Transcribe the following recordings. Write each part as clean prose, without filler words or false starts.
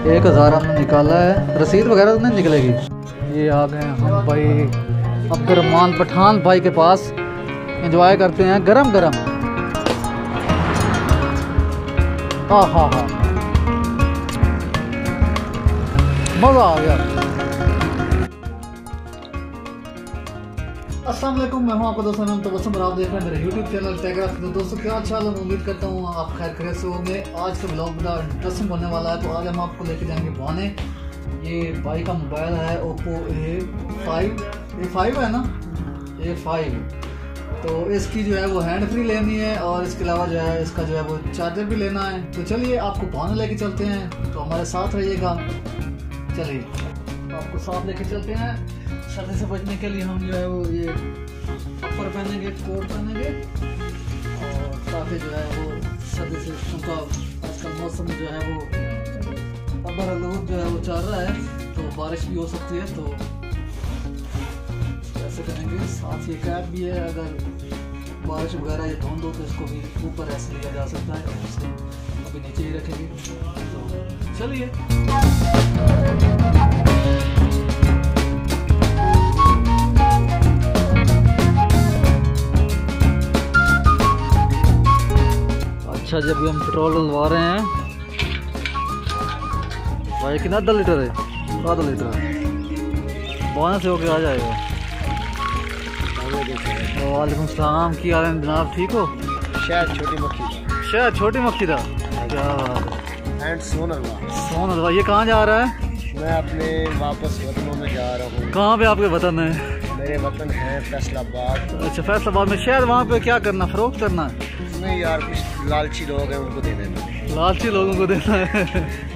1000 हमने निकाला है, रसीद वगैरह तो नहीं निकलेगी। ये आ गए हम भाई अब्दुर्रहमान पठान भाई के पास, एंजॉय करते हैं गरम गरम। हाँ मज़ा आ गया। अस्सलाम वालेकुम, मैं हूं आपका दोस्त तो बसम, आप देख रहे हैं मेरे यूट्यूब चैनल टैगराफ। तो दोस्तों क्या अच्छा है, उम्मीद करता हूँ आप खैर खैरियत से होंगे। आज का ब्लॉग बड़ा इंटरेस्टिंग होने वाला है। तो आज हम आपको लेके जाएंगे बहाने। ये भाई का मोबाइल है ओप्पो A5 है ना, A5। तो इसकी जो है वो हैंड फ्री लेनी है और इसके अलावा जो है इसका जो है वो चार्जर भी लेना है। तो चलिए आपको बहाने लेके चलते हैं, तो हमारे साथ रहिएगा। चलिए आपको साथ लेके चलते हैं। सर्दी से बचने के लिए हम जो है वो ये अपर पहनेंगे, कोट पहनेंगे, और ताकि जो है वो सर्दी से, उनका आजकल मौसम जो है वो अबर जो है वो चल रहा है, तो बारिश भी हो सकती है। तो ऐसे करेंगे। साथ ये कैप भी है, अगर बारिश वगैरह या धुंध हो तो इसको भी ऊपर ऐसे लिया जा सकता है, और इसको अभी नीचे ही रखेंगे। तो चलिए अच्छा, जब भी हम पेट्रोल डलवा रहे हैं भाई, कितना 10 लीटर है? आधा लीटर बहाने से होके आ जाएगा। वालेकुम सलाम, की हाल है जनाब, ठीक हो? शायद छोटी मक्खी, शायद छोटी मक्खी था। क्या बात है। सोन, ये कहाँ जा रहा है? मैं अपने वापस वतनों में जा रहा हूँ। कहाँ पे आपके वतन है? मेरे वतन है फैसलाबाद। अच्छा, फैसलाबाद में। शायद वहाँ पे क्या करना, फरोख्त करना है? नहीं यार, कुछ लालची लोग हैं, उनको दे देना। लालची लोगों को देना है।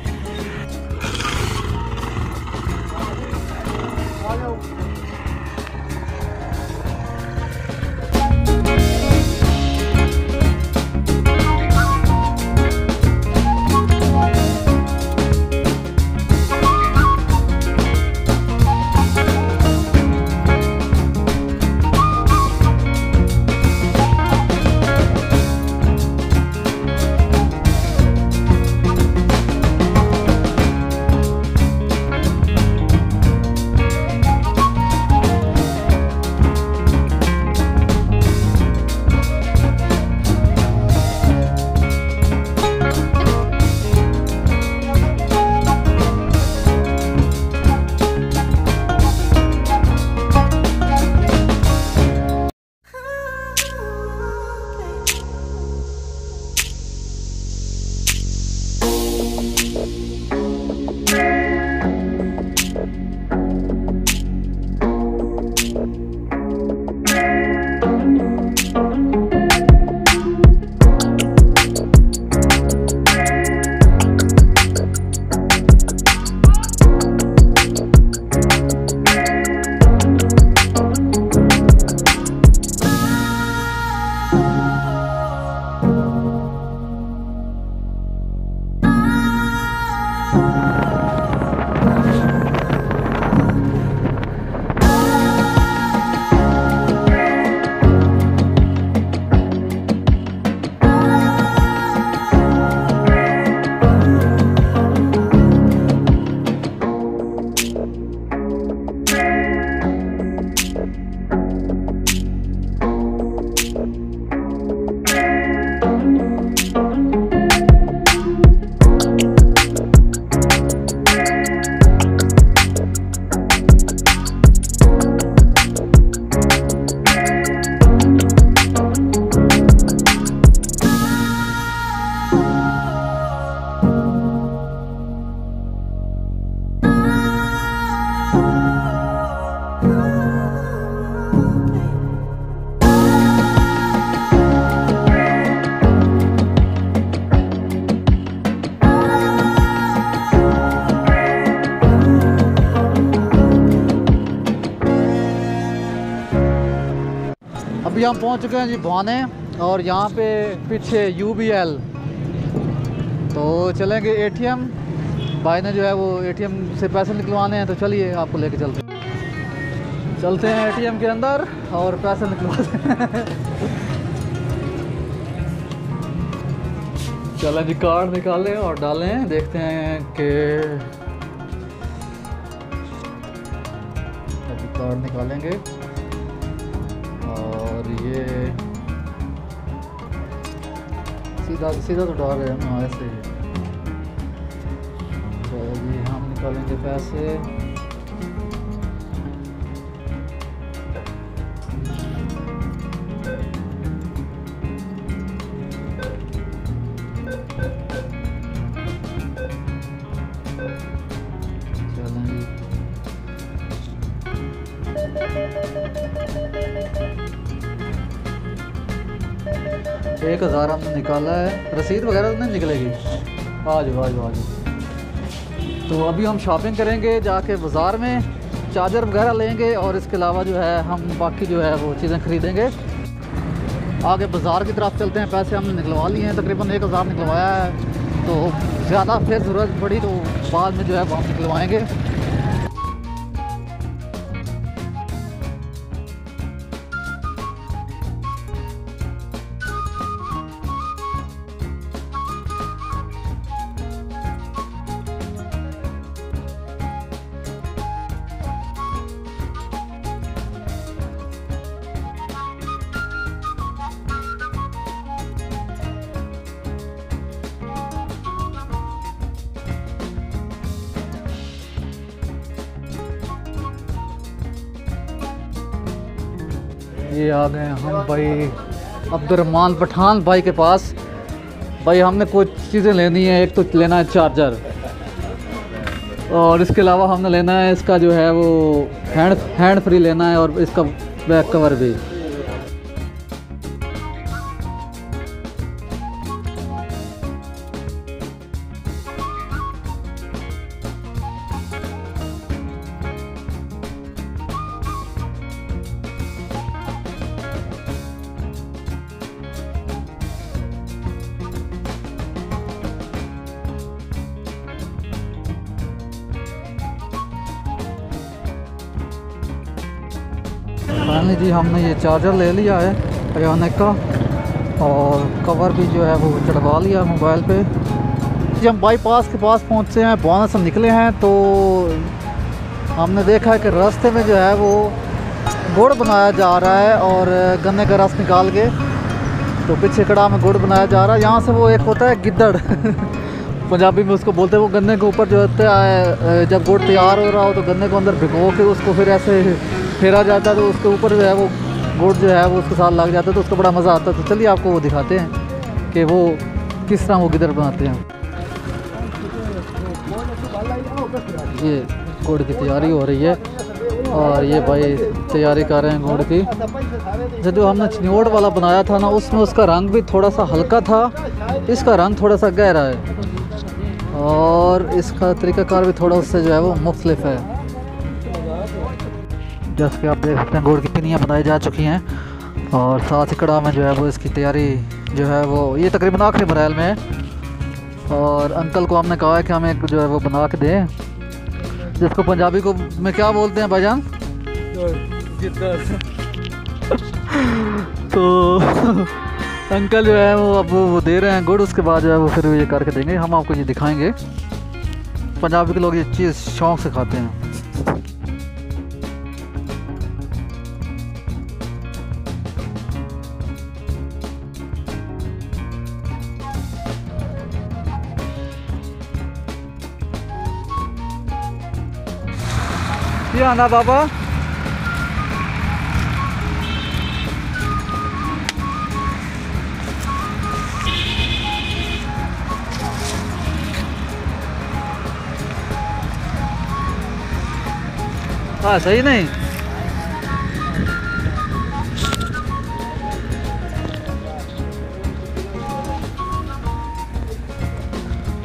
अभी हम पहुंच चुके हैं जी बहाने, और यहाँ पे पीछे UBL। तो चलेंगे ATM। भाई ने जो है वो ATM से पैसे निकलवाने हैं, तो चलिए आपको लेके चलते हैं ATM के अंदर और पैसे निकलवाते हैं। चलें जी, कार्ड निकालें और डालें, देखते हैं कि अभी कार्ड निकालेंगे और ये सीधा सीधा तो डाल रहे हैं हम ऐसे। चलो जी, हम निकालेंगे पैसे। चलें जी, 1000 हमने निकाला है। रसीद वगैरह तो नहीं निकलेगी? आ जाओ आ जाओ आ जाओ। तो अभी हम शॉपिंग करेंगे जाके बाज़ार में, चार्जर वगैरह लेंगे और इसके अलावा जो है हम बाकी जो है वो चीज़ें ख़रीदेंगे। आगे बाज़ार की तरफ चलते हैं। पैसे हमने निकलवा लिए हैं, तकरीबन 1000 निकलवाया है। तो ज़्यादा फिर ज़रूरत पड़ी तो बाद में जो है वो हम निकलवाएँगे। ये आ गए हम भाई अब्दुर्रहमान पठान भाई के पास। भाई हमने कुछ चीज़ें लेनी है। एक तो लेना है चार्जर और इसके अलावा हमने लेना है इसका जो है वो हैंड फ्री लेना है और इसका बैक कवर भी। फाइनली जी हमने ये चार्जर ले लिया है अयानिक का और कवर भी जो है वो चढ़वा लिया मोबाइल पे। जब हम बाईपास के पास पहुँचे हैं, बोनस से निकले हैं, तो हमने देखा है कि रास्ते में जो है वो गुड़ बनाया जा रहा है और गन्ने का रस निकाल के तो पीछे कड़ा में गुड़ बनाया जा रहा है। यहाँ से वो एक होता है गिद्दड़ पंजाबी में उसको बोलते हैं। वो गन्ने के ऊपर जो होता है, जब गुड़ तैयार हो रहा हो तो गन्ने को अंदर भिगो के उसको फिर ऐसे फेरा जाता है तो उसके ऊपर जो है वो गुड़ जो है वो उसके साथ लग जाता है तो उसको बड़ा मज़ा आता है। तो चलिए आपको वो दिखाते हैं कि वो किस तरह वो गिद्दड़ बनाते हैं। ये गुड़ की तैयारी हो रही है और ये भाई तैयारी कर रहे हैं गुड़ की। जो हमने चिन्योट वाला बनाया था ना, उसमें उसका रंग भी थोड़ा सा हल्का था, इसका रंग थोड़ा सा गहरा है और इसका तरीक़ाकार भी थोड़ा उससे जो है वो मुख्तलिफ है। जैसे कि आप देख सकते हैं गुड़ की पिनियाँ बनाई जा चुकी हैं और साथ ही कड़ा में जो है वो इसकी तैयारी जो है वो ये तकरीबन आखिरी मराहल में है। और अंकल को हमने कहा है कि हमें जो है वो बना के दें, जिसको पंजाबी को में क्या बोलते हैं भाईजान? तो अंकल जो है वो अब वो दे रहे हैं गुड़, उसके बाद जो है वो फिर ये करके देंगे। हम आपको ये दिखाएंगे। पंजाबी के लोग ये चीज़ शौक़ से खाते हैं। क्या ना बाबा? हाँ सही नहीं।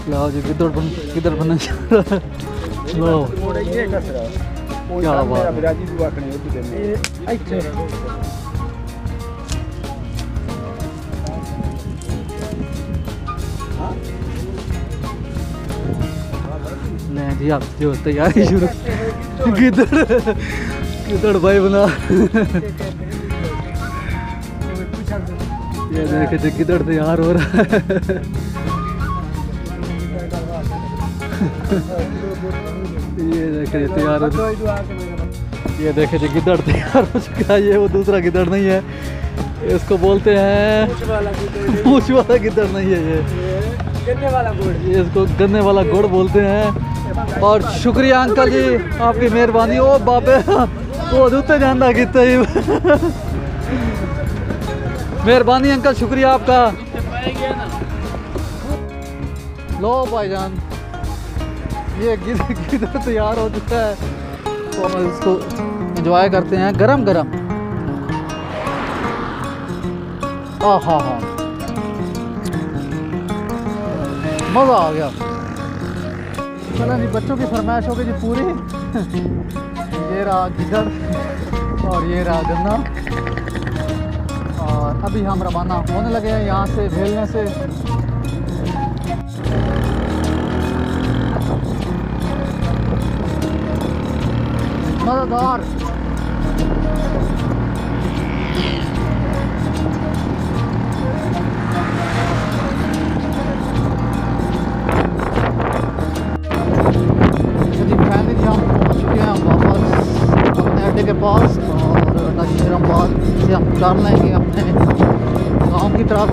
लाओ जी किधर बन लो क्या बात नहीं जी, आप जो तैयारी शुरू किधर भाई बना ये देखे किधर तैयार हो रहा है। ये देखे तैयार, ये देखे जी गिद्दड़ तैयार हो चुका है। ये वो दूसरा गिद्दड़ नहीं है, इसको बोलते हैं मूछ वाला गिद्दड़ नहीं है, ये गन्ने वाला गुड़, ये इसको गन्ने वाला गुड़ बोलते हैं। और शुक्रिया अंकल जी, आपकी मेहरबानी। ओ बाबे वो दूते जानना कितने ही मेहरबानी अंकल, शुक्रिया आपका। लो भाईजान, ये गिद्दड़ तैयार हो चुका है, तो हम इसको एंजॉय करते हैं गरम गरम। हाँ, मज़ा आ गया। चलो जी, बच्चों की फरमाइश हो गई जी पूरी। ये रहा गिद्दड़ और ये रहा गन्ना, और अभी हम रवाना होने लगे हैं यहाँ से झेलने से। मज़ेदार। के पास, और नजीराबाद से हम उतार लेंगे अपने गांव की तरफ।